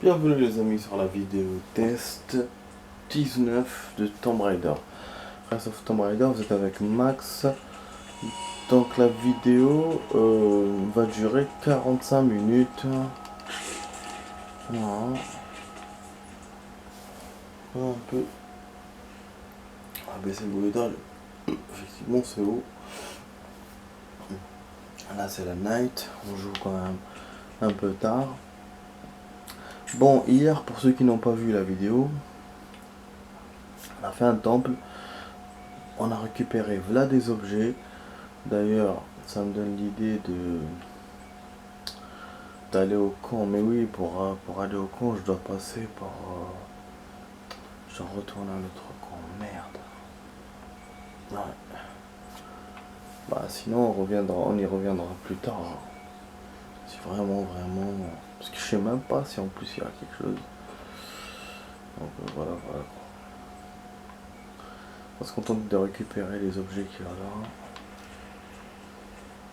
Bienvenue les amis sur la vidéo test 19 de Tomb Raider. Rise of Tomb Raider, vous êtes avec Max. Donc la vidéo va durer 45 minutes. Voilà. Un peu. On va baisser le bruitage. Effectivement c'est haut. Là c'est la night. On joue quand même un peu tard. Bon, hier, pour ceux qui n'ont pas vu la vidéo, on a fait un temple. On a récupéré là des objets. D'ailleurs, ça me donne l'idée d'aller au camp. Mais oui, pour aller au camp, je dois passer par... je dois retourner à l'autre camp. Merde. Ouais. Bah sinon, on y reviendra plus tard. Si vraiment... Parce que je sais même pas si en plus il y a quelque chose. Donc voilà. On se contente de récupérer les objets qu'il y a là.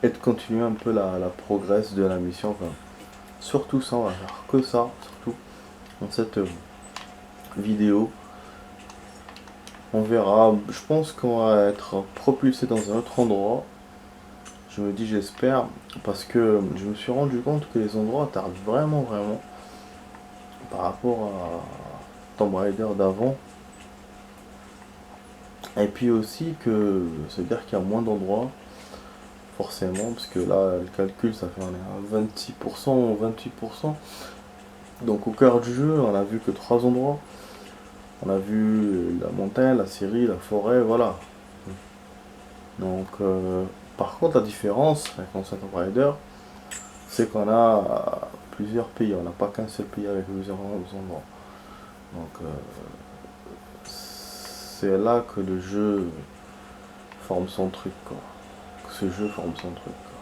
Et de continuer un peu la progresse de la mission. Enfin, surtout ça, on va faire que ça, surtout dans cette vidéo. On verra, je pense qu'on va être propulsé dans un autre endroit. Je me dis j'espère, parce que je me suis rendu compte que les endroits tardent vraiment par rapport à Tomb Raider d'avant. Et puis aussi que ça veut dire qu'il y a moins d'endroits, forcément, parce que là le calcul ça fait on est à 26% ou 28%. Donc au cœur du jeu on a vu que 3 endroits. On a vu la montagne, la Syrie, la forêt, voilà. Donc par contre la différence avec l'ancien Tomb Raider, c'est qu'on a plusieurs pays, on n'a pas qu'un seul pays avec plusieurs endroits. Donc c'est là que le jeu forme son truc, quoi. Que ce jeu forme son truc, quoi.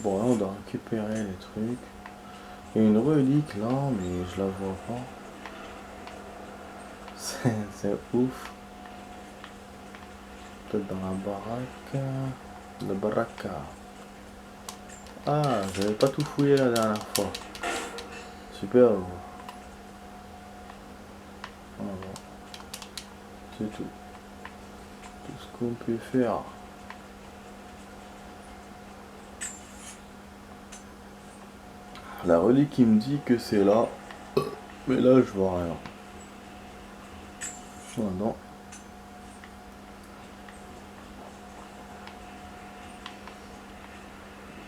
Bon là on doit récupérer les trucs. Il y a une relique là, mais je la vois pas. C'est ouf. Peut-être dans la baraque. La baraka. Ah, j'avais pas tout fouillé la dernière fois. Super. Voilà. C'est tout. Tout ce qu'on peut faire. La relique qui me dit que c'est là. Mais là je vois rien. Oh non.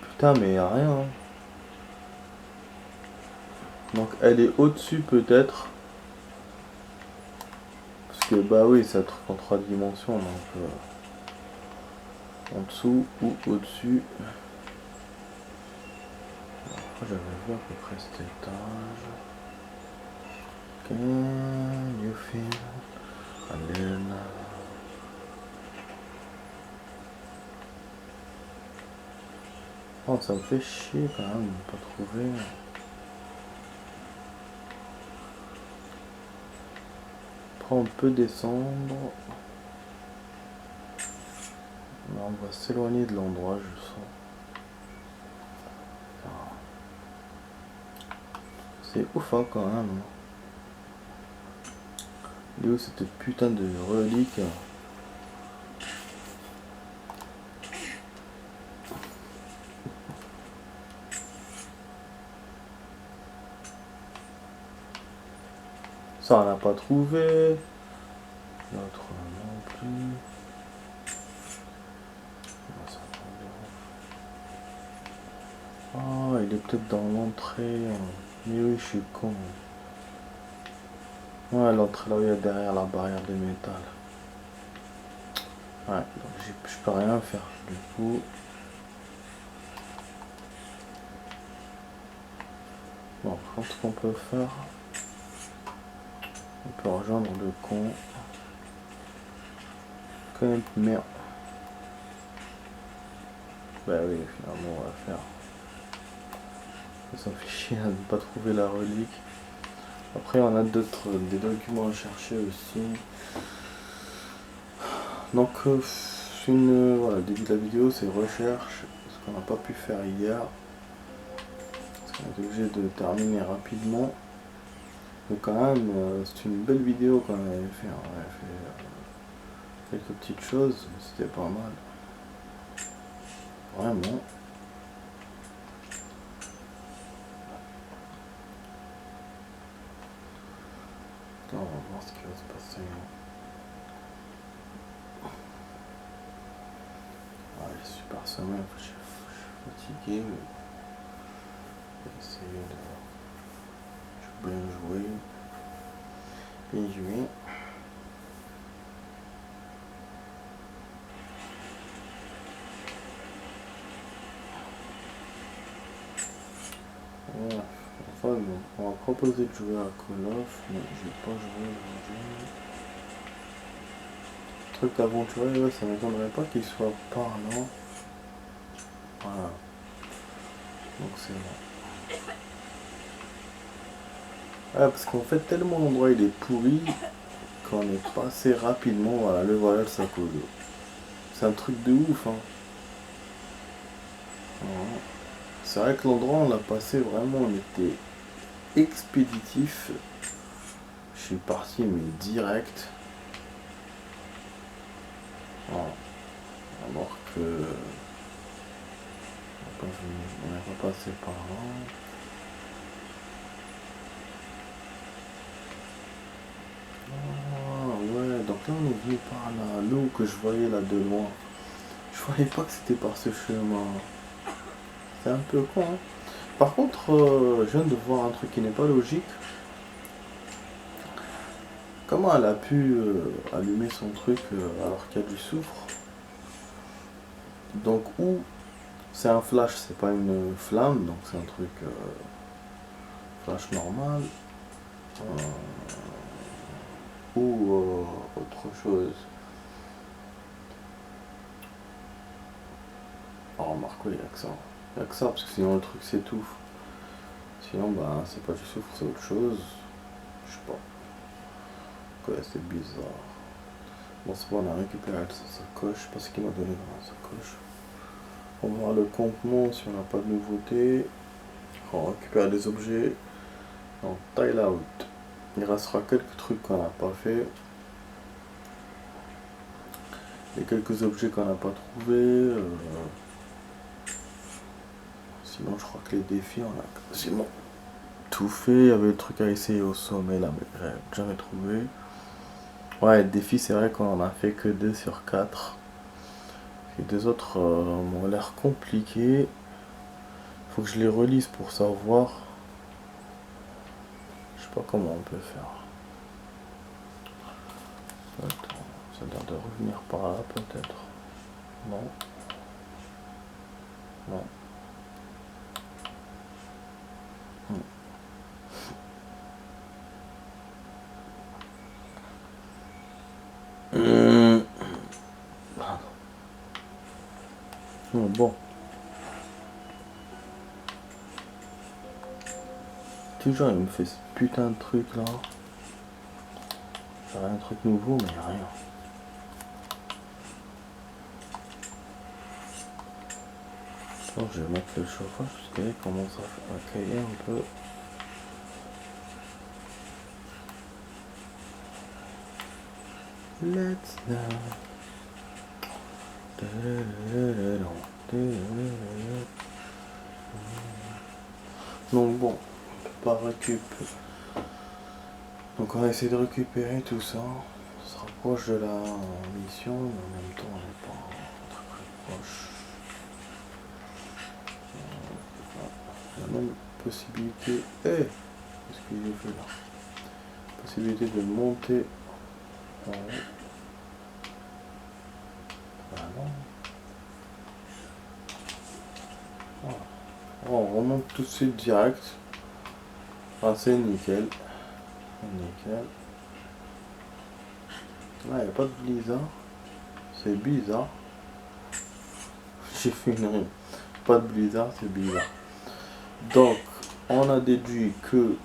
Putain mais y a rien. Hein. Donc elle est au-dessus peut-être. Parce que bah oui c'est un truc en 3 dimensions donc en dessous ou au-dessus. J'avais vu à peu près cet étage. Can you feel Alena? Oh, ça me fait chier quand même de ne pas trouver. Après on peut descendre. Là, on va s'éloigner de l'endroit je sens. C'est ouf hein, quand même. Il est où cette putain de relique? Ça on n'a pas trouvé. L'autre non plus. Ah, il est peut-être dans l'entrée. Mais oui, je suis con. Ouais, l'entrée là où il y a derrière la barrière de métal. Ouais, donc je peux rien faire du coup. Bon, par contre, ce qu'on peut faire, on peut rejoindre le con. Quand même, merde. Bah oui, finalement, on va faire. Ça me fait chier de ne pas trouver la relique. Après, on a des documents à chercher aussi. Donc, voilà, le début de la vidéo, c'est recherche. Ce qu'on n'a pas pu faire hier. Parce On est obligé de terminer rapidement. Mais quand même, c'est une belle vidéo qu'on avait fait. On avait fait quelques petites choses, mais c'était pas mal. Vraiment. Attends, on va voir ce qui va se passer. Ouais, super semaine, je suis fatigué, mais je vais essayer de bien jouer. Bien jouer. Voilà. Enfin, bon, on va proposer de jouer à Call of, mais je vais pas jouer aujourd'hui. Truc aventurier, ouais, ça m'étonnerait pas qu'il soit parlant. Voilà. Donc c'est bon. Ah, parce qu'en fait, tellement l'endroit il est pourri qu'on est passé rapidement. Voilà, le voyage ça cause. C'est un truc de ouf, hein. Voilà. C'est vrai que l'endroit on l'a passé vraiment, on était expéditif. Je suis parti mais direct. Voilà. Alors que on n'est pas passé par là. Ah ouais, donc là on est venu par là, l'eau que je voyais là de loin. Je voyais pas que c'était par ce chemin. C'est un peu con, hein. Par contre, je viens de voir un truc qui n'est pas logique. Comment elle a pu allumer son truc alors qu'il y a du soufre? Donc ou c'est un flash, c'est pas une flamme, donc c'est un truc flash normal. Ou autre chose. Oh, remarque, il n'y a que ça. Il n'y a que ça, parce que sinon le truc s'étouffe. Sinon, bah, c'est pas du soufre, c'est autre chose. Je sais pas. Quoi, c'est bizarre. Bon, c'est bon, on a récupéré sa sacoche. Je sais pas ce qu'il m'a donné dans la sacoche. On va voir le campement si on n'a pas de nouveauté. On récupère des objets. Donc, tile out. Il restera quelques trucs qu'on n'a pas fait. Et quelques objets qu'on n'a pas trouvés. Sinon, je crois que les défis, on a quasiment tout fait. Il y avait le truc à essayer au sommet là, mais j'ai jamais trouvé. Ouais, le défi, c'est vrai qu'on en a fait que 2 sur 4. Et deux autres m'ont l'air compliqués. Faut que je les relise pour savoir. Je sais pas comment on peut faire. Attends, ça a l'air de revenir par là peut-être. Non. Non. Bon. Toujours il me fait ce putain de truc là. J'aurais un truc nouveau mais rien. Attends, je vais mettre le chauffage parce qu'il commence à cailler un peu. Let's now. Donc bon, on peut pas récupérer. Donc on va essayer de récupérer tout ça. On se rapproche de la mission, mais en même temps on n'est pas très proche. Il y a même possibilité. Qu'est-ce que j'ai fait là? Possibilité de monter en haut. Ah non. Voilà. On remonte tout de suite direct. Ah, c'est nickel. Nickel. Là, il n'y a pas de blizzard. C'est bizarre. J'ai fait une rime. Pas de blizzard, c'est bizarre. Donc, on a déduit que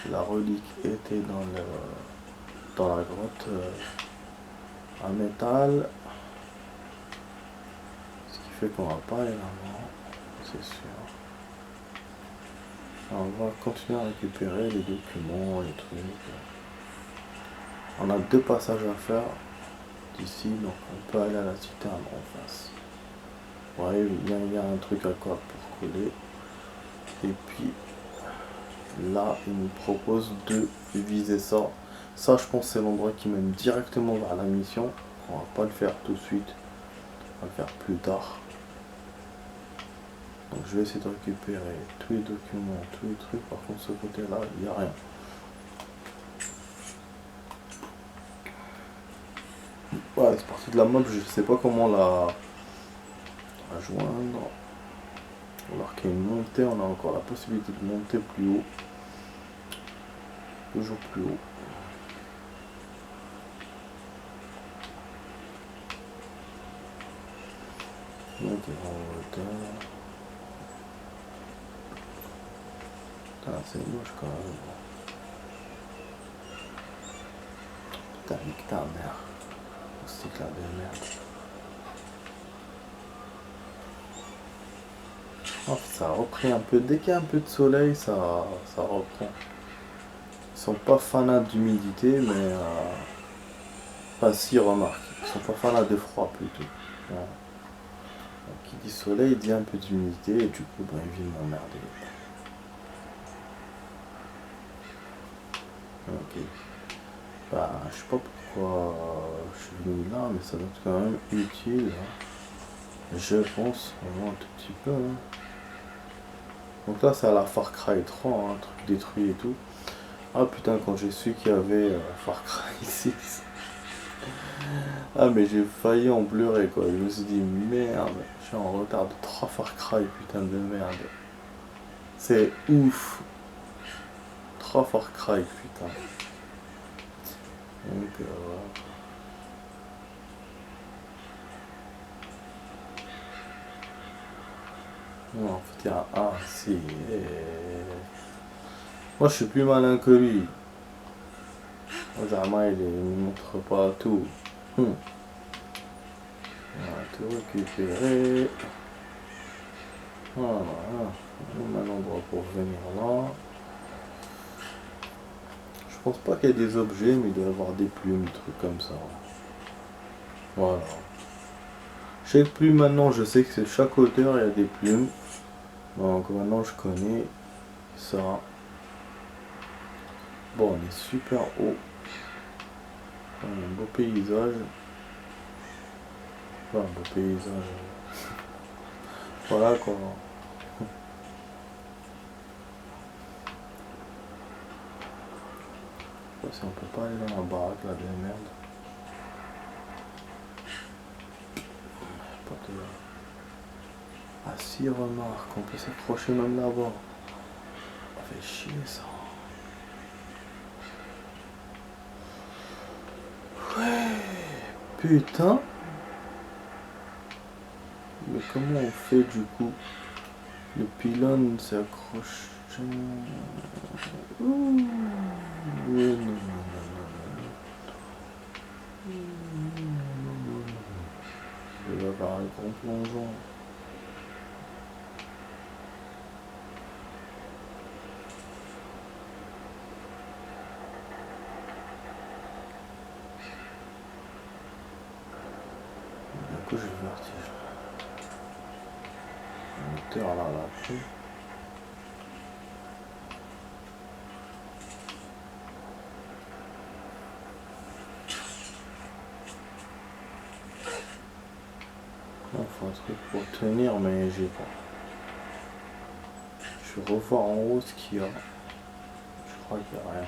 la relique était dans la grotte en métal. Ce qui fait qu'on va pas aller là-bas, c'est sûr. On va continuer à récupérer les documents, les trucs. On a 2 passages à faire d'ici, donc on peut aller à la citerne en face. Ouais, il y a un truc à quoi pour coller. Et puis là, il nous propose de viser ça. Ça, je pense, c'est l'endroit qui mène directement vers la mission. On va pas le faire tout de suite. On va le faire plus tard. Donc je vais essayer de récupérer tous les documents, tous les trucs. Par contre, ce côté-là, il n'y a rien. Ouais, c'est parti de la map, je sais pas comment la joindre. Alors qu'il y a une montée, on a encore la possibilité de monter plus haut. Toujours plus haut. Donc en hauteur. Putain, c'est moche quand même. Putain, nique ta mère. C'est là de merde. Oh, ça a repris un peu. Dès qu'il y a un peu de soleil, ça reprend. Ils sont pas fanats d'humidité, mais enfin si, remarque, ils sont pas fanats de froid plutôt. Voilà. Donc, qui dit soleil dit un peu d'humidité et du coup ben, ils viennent m'emmerder. Ok. Bah je sais pas pourquoi je suis venu là, mais ça doit être quand même utile. Hein. Je pense, au moins un tout petit peu. Hein. Donc là c'est à la Far Cry 3, hein, un truc détruit et tout. Ah putain, quand j'ai su qu'il y avait Far Cry 6. Ah mais j'ai failli en pleurer quoi, je me suis dit merde, je suis en retard de 3 Far Cry, putain de merde. C'est ouf. 3 Far Cry, putain. Donc non, en fait il y a un, si. Moi je suis plus malin que lui. Zama il ne montre pas tout. On va tout récupérer. Voilà, on a un endroit pour venir là. Je pense pas qu'il y ait des objets, mais il doit y avoir des plumes, des trucs comme ça. Voilà. Chaque plume maintenant, je sais que c'est chaque hauteur, il y a des plumes. Donc maintenant je connais ça. Bon, on est super haut. Un beau paysage. Pas un beau paysage. Voilà quoi. Si on peut pas aller dans la baraque là, de merde. Pas de... Ah si, remarque, on peut s'approcher même là-bas. Ça fait chier ça. Ouais. Putain. Mais comment on fait du coup? Le pylône s'accroche. Ouh. Ouais, non, je vais avoir un grand plongeon. Du coup, j'ai le vertige. Le moteur là, là, il faut un truc pour tenir, mais j'ai pas. Je vais revoir en haut ce qu'il y a. Je crois qu'il n'y a rien.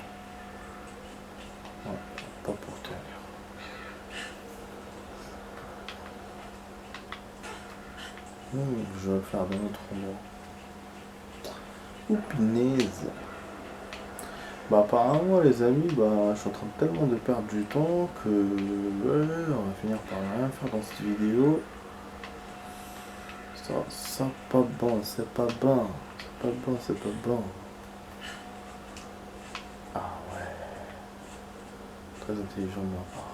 Ouais, pas pour tenir. Je vais le faire d'un autre endroit. Ouh, punaise. Bah apparemment les amis, bah je suis en train tellement de perdre du temps que ouais, on va finir par rien faire dans cette vidéo. Ça pas bon, c'est pas bon. C'est pas bon, c'est pas bon. Ah ouais. Très intelligent de ma part.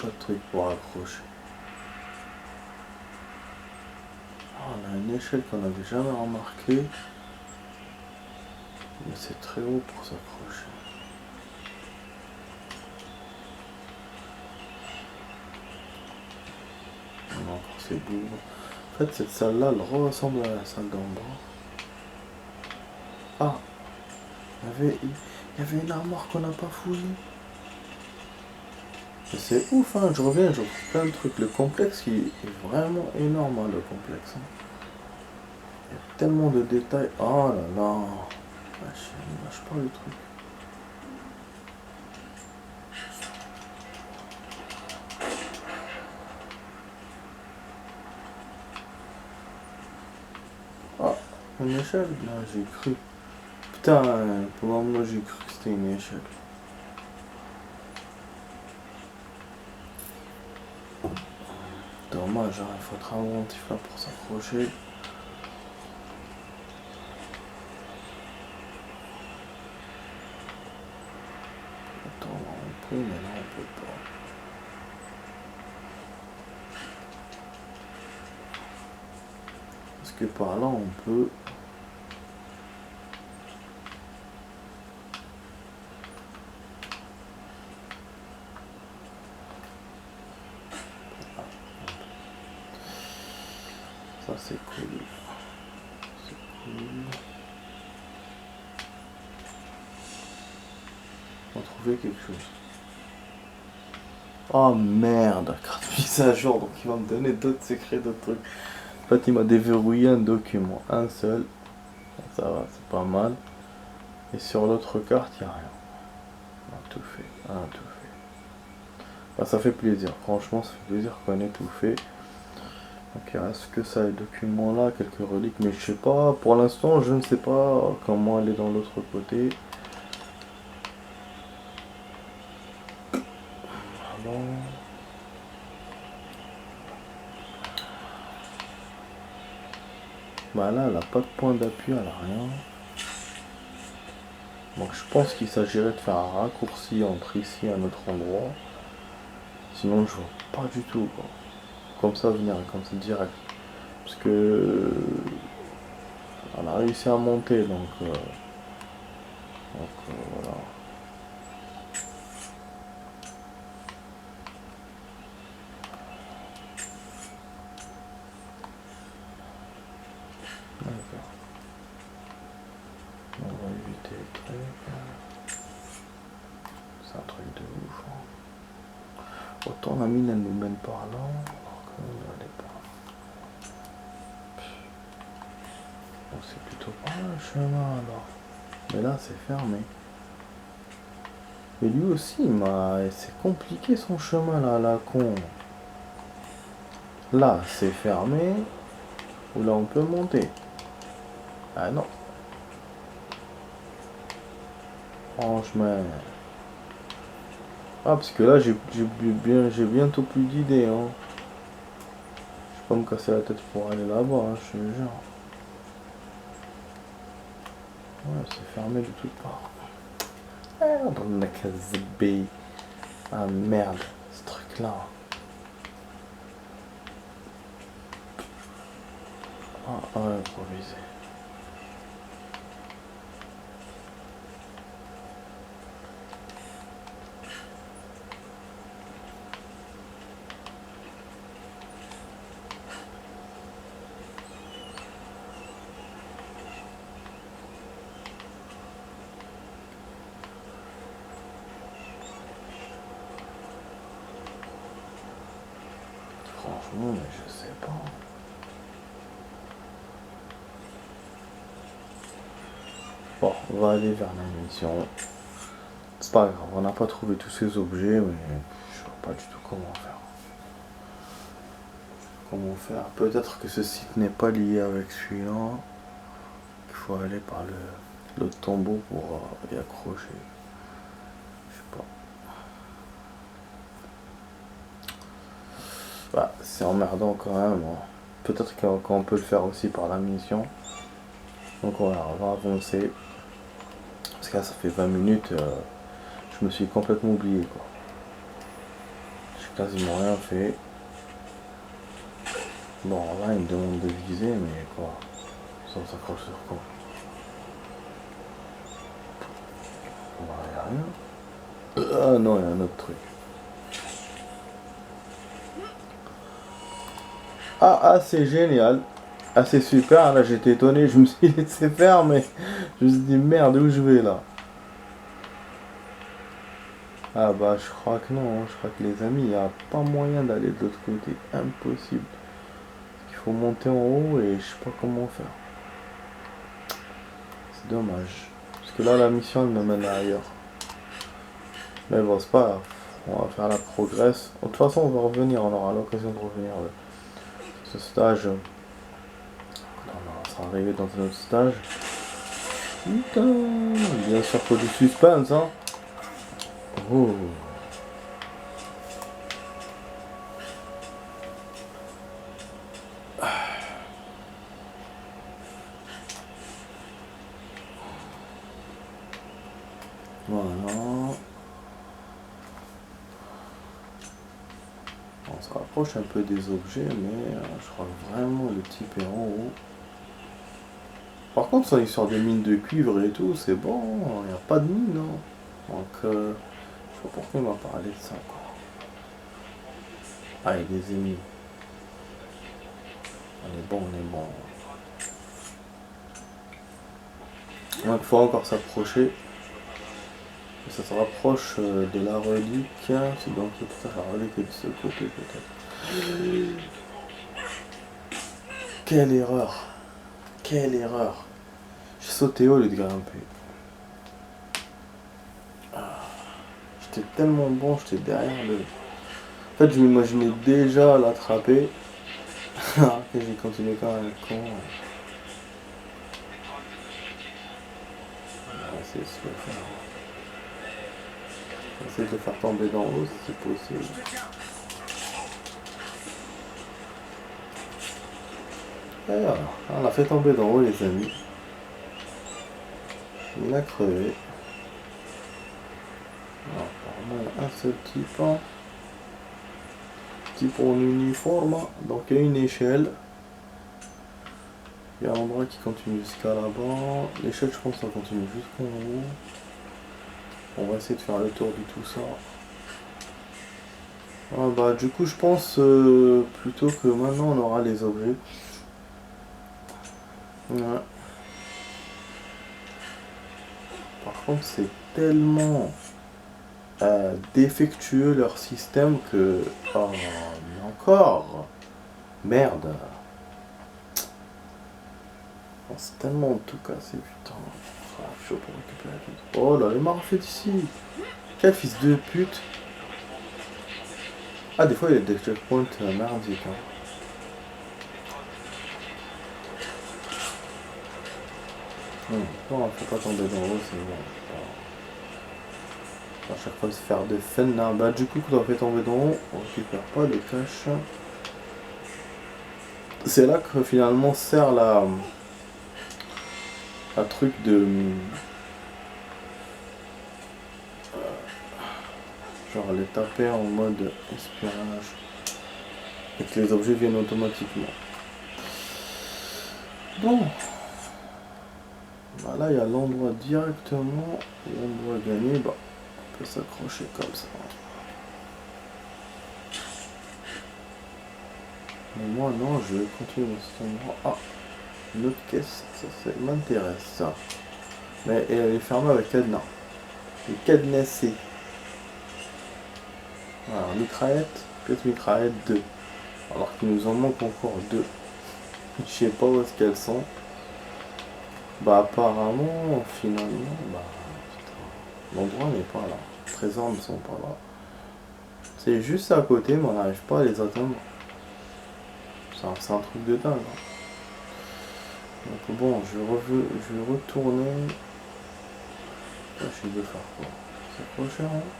pas de truc pour accrocher. Ah, on a une échelle qu'on n'avait jamais remarqué. Mais c'est très haut pour s'accrocher. Non, encore c'est beau. En fait, cette salle-là, elle ressemble à la salle d'en bas. Ah, il y avait une armoire qu'on n'a pas fouillée. Mais c'est ouf, hein, je reviens, je trouve plein de trucs. Le complexe, il est vraiment énorme, hein, le complexe. Hein. Il y a tellement de détails. Oh là là. Je lâche pas le truc. Ah, une échelle? Là, j'ai cru. Putain, pour un moment, j'ai cru que c'était une échelle. Dommage, hein, il faudra un ventif là pour s'accrocher. Attends, on peut, mais là, on peut pas. Parce que par là, on peut. Ça, c'est cool. C'est cool. On va trouver quelque chose. Oh merde, carte mise à jour, donc il va me donner d'autres secrets, d'autres trucs. En fait, il m'a déverrouillé un document, un seul. Ça va, c'est pas mal. Et sur l'autre carte, il n'y a rien. On a tout fait, on a tout fait. Bah, ça fait plaisir, franchement, ça fait plaisir qu'on ait tout fait. Donc il reste que ça, les documents là, quelques reliques, mais je sais pas, pour l'instant, je ne sais pas comment aller dans l'autre côté. Alors... Bah là, elle n'a pas de point d'appui, elle a rien. Donc je pense qu'il s'agirait de faire un raccourci entre ici et un autre endroit. Sinon je vois pas du tout quoi. Comme ça venir, comme ça direct. Parce que on a réussi à monter donc voilà. D'accord. On va éviter les trucs. C'est un truc de ouf. Hein. Autant la mine elle nous mène par là, alors que nous elle est pas. Bon, c'est plutôt pas le chemin alors. Mais là c'est fermé. Et lui aussi, c'est compliqué son chemin là, la con. Là, c'est fermé. Ou là, on peut monter. Ah non. Franchement. Ah, parce que là, j'ai bientôt plus d'idées. Hein. Je vais pas me casser la tête pour aller là-bas, hein, je te jure. Ouais, c'est fermé de toutes parts. Ah, dans la case B. Ah merde, ce truc-là. Ah, ouais, improvisé. Franchement, mais je sais pas. Bon, on va aller vers la mission. C'est pas grave, on n'a pas trouvé tous ces objets, mais je vois pas du tout comment faire. Comment faire? Peut-être que ce site n'est pas lié avec celui-là. Il faut aller par le tombeau pour y accrocher. Je sais pas. Bah, c'est emmerdant quand même. Hein. Peut-être qu'on peut le faire aussi par la mission. Donc voilà, on va avancer. Parce que là, ça fait 20 minutes. Je me suis complètement oublié quoi. J'ai quasiment rien fait. Bon, là, il me demande de viser, mais quoi? Ça s'accroche sur quoi? Bah, y a rien. Ah non, il y a un autre truc. Ah, c'est génial. Ah, c'est super. Là, j'étais étonné. Je me suis laissé faire, mais je me suis dit, merde, où je vais là? Ah, bah, je crois que non. Je crois que les amis, il n'y a pas moyen d'aller de l'autre côté. Impossible. Il faut monter en haut et je sais pas comment faire. C'est dommage. Parce que là, la mission, elle me mène ailleurs. Mais bon, c'est pas grave. On va faire la progresse. De toute façon, on va revenir. On aura l'occasion de revenir. Ce stage. On sera arrivé dans un autre stage. Putain, bien sûr, faut du suspense, hein. Oh. Voilà. On se rapproche un peu des objets, mais je crois que vraiment le type est en haut. Par contre, ça, il sort des mines de cuivre et tout, c'est bon, il n'y a pas de mine, non. Donc, je sais pas pourquoi il m'a parlé de ça, quoi. Ah, il y a des ennemis. On est bon, on est bon. Donc, il faut encore s'approcher. Ça se rapproche de la relique. C'est donc peut-être la relique est de ce côté, peut-être. Quelle erreur! Quelle erreur! J'ai sauté haut au lieu de grimper. J'étais tellement bon, j'étais derrière le... En fait, je m'imaginais déjà l'attraper. Et j'ai continué quand même con. On va essayer de se le faire. On va essayer de le faire tomber d'en haut si c'est possible. Et voilà, on l'a fait tomber d'en haut, les amis. Il a crevé. Alors, apparemment, il y a un seul type. Type en uniforme. Donc, il y a une échelle. Il y a un endroit qui continue jusqu'à là-bas. L'échelle, je pense, ça continue jusqu'en haut. On va essayer de faire le tour de tout ça. Ah bah, du coup, je pense plutôt que maintenant on aura les objets. Ouais. Par contre, c'est tellement défectueux leur système que. Oh, mais encore! Merde! Oh, c'est tellement tout cassé, putain. Ah, chaud pour récupérer tout. Oh là, il m'a refait ici! Quel fils de pute! Ah, des fois, il y a des checkpoints merdiques. Hein. Non, faut pas tomber dans l'eau, c'est bon. À chaque fois, se faire des fun là. Bah, du coup, quand on fait tomber dans l'eau, on récupère pas de cash. C'est là que finalement sert la truc de. Genre, les taper en mode espionnage. Et que les objets viennent automatiquement. Bon. Bah là, il y a l'endroit directement. Et on doit gagner. Bah, on peut s'accrocher comme ça. Mais moi, non, je vais continuer dans cet endroit. Ah, une autre caisse. Ça m'intéresse. Mais elle est fermée avec cadenas. Et cadenassée. Alors, mitraillette. Peut-être mitraillette 2. Alors qu'il nous en manque encore 2. Je sais pas où est-ce qu'elles sont. Bah apparemment, finalement, bah l'endroit n'est pas là. Les trésors ne sont pas là. C'est juste à côté, mais on n'arrive pas à les atteindre. C'est un truc de dingue. Hein. Donc bon, je vais retourner. Là, je vais faire quoi? S'approcher en haut.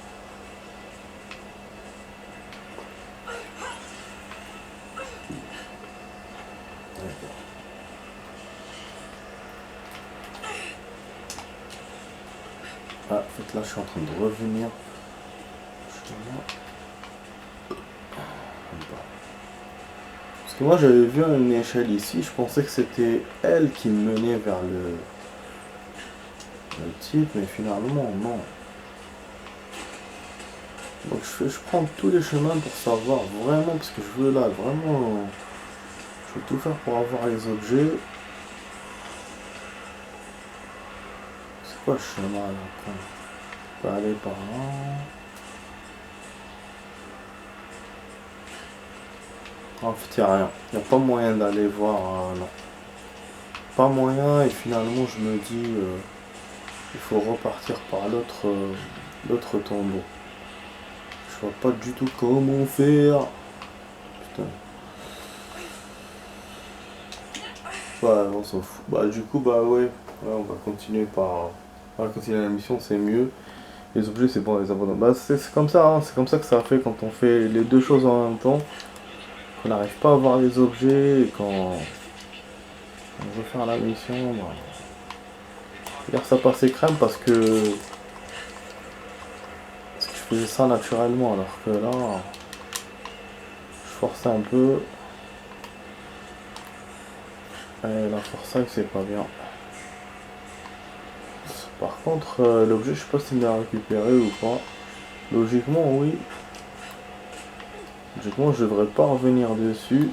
Ah, en fait là je suis en train de revenir chez moi. que moi j'avais vu une échelle ici, je pensais que c'était elle qui me menait vers le type, mais finalement non. Donc je prends tous les chemins pour savoir vraiment, parce que je veux là vraiment, je veux tout faire pour avoir les objets. C'est quoi le chemin là? On peut aller par là. En fait, il n'y a rien. Il n'y a pas moyen d'aller voir. Non. Pas moyen, et finalement, je me dis, il faut repartir par l'autre tombeau. Je vois pas du tout comment faire. Putain. Ouais, on s'en fout. Bah, du coup, bah ouais. Ouais, on va continuer on va continuer la mission, c'est mieux. Les objets, c'est bon, les abandonner. Bah, c'est comme ça, hein. C'est comme ça que ça fait quand on fait les deux choses en même temps. Qu'on n'arrive pas à voir les objets, et quand on veut faire la mission, bah, hier ça passait crème parce que je faisais ça naturellement, alors que là je forçais un peu, et la forçage c'est pas bien. Par contre l'objet, je sais pas s'il l'a récupéré ou pas. Logiquement oui. Logiquement je devrais pas revenir dessus.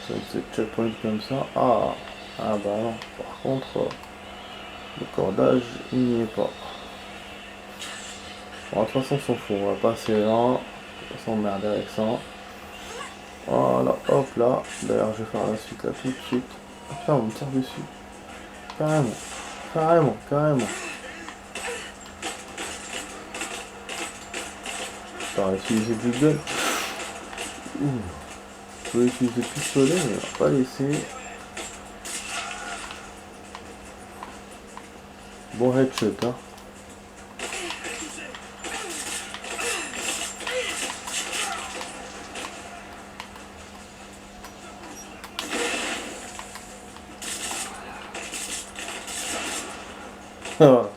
C'est checkpoint comme ça. Ah bah non. Par contre le cordage il n'y est pas. Bon, de toute façon on s'en fout, on va passer là. On va pas s'emmerder avec ça. Voilà, hop là. D'ailleurs je vais faire la suite là tout de suite. Ah putain, on me tire dessus. Carrément. Carrément, carrément. On va utiliser du gun. Je vais utiliser le pistolet, mais on va pas laisser. Bon headshot, hein. Voilà.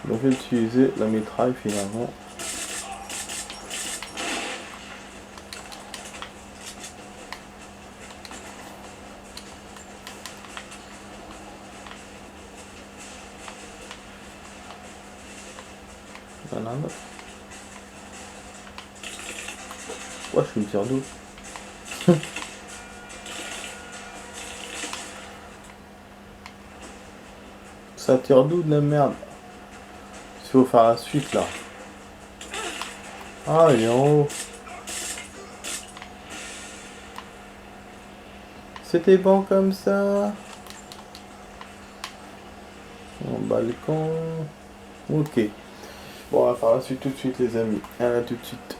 Donc je vais utiliser la mitraille finalement. Il y en a un autre. Ouais, je me tire d'où? Ça tire d'où de la merde? Il faut faire la suite là. Ah, il est en haut. C'était bon comme ça. Mon balcon. Ok. Bon, on va faire la suite tout de suite les amis. À tout de suite.